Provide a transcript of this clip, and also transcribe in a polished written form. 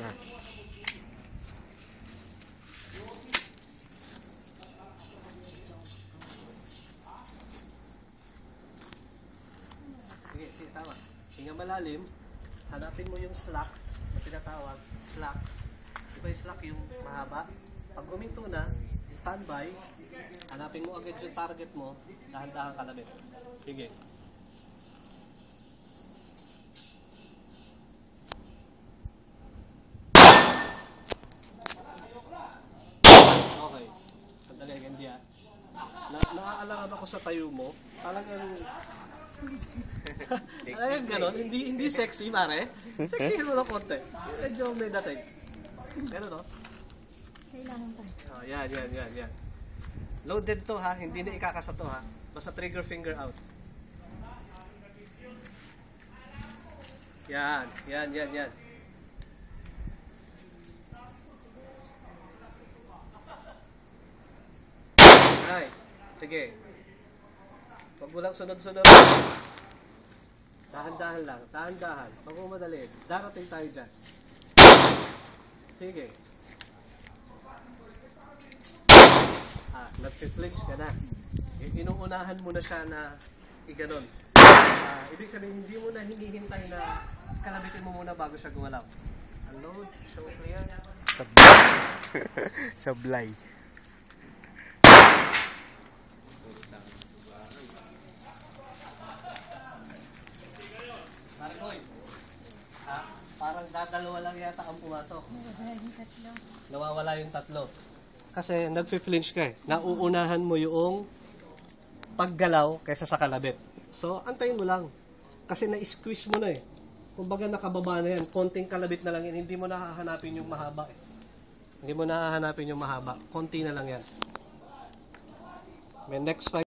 Yan. Sige, tama. Hinga malalim. Hanapin mo yung slack na tinatawag. Slack. Diba yung slack yung mahaba? Pag guminto na, standby. Hanapin mo agad yung target mo. Dahan-dahan kalabit. Sige. Okay. Sandali, gandi ah. Naaalangan ako sa tayo mo. Talagang talagang ganon. Hindi sexy, mare. Sexy mo na konti. Medyo may dating. Ganon, no? Kailangan pa. Oh, yan. Loaded to ha. Hindi na ikakasa to ha. Basta trigger finger out. Yan. Nice. Sige. Huwag mo lang sunod-sunod. Dahan-dahan lang. Dahan-dahan. Huwag mo madali. Darating tayo dyan. Sige. Nag-flinch ka na. Inuunahan mo na siya na iganon. Ibig sabihin, hindi mo na hinihintay na kalabitin mo muna bago siya gumalaw. Unload. Show clear. Sablay. Marikoy, parang dadalawa lang yata ang pumasok. Nawawala yung tatlo. Kasi nag-flinch ka eh. Nauunahan mo yung paggalaw kaysa sa kalabit. So, antayin mo lang. Kasi na-squeeze mo na eh. Kumbaga nakababa na yan. Konting kalabit na lang yan. Hindi mo nahahanapin yung mahaba eh. Hindi mo nahahanapin yung mahaba. Konti na lang yan. May next 5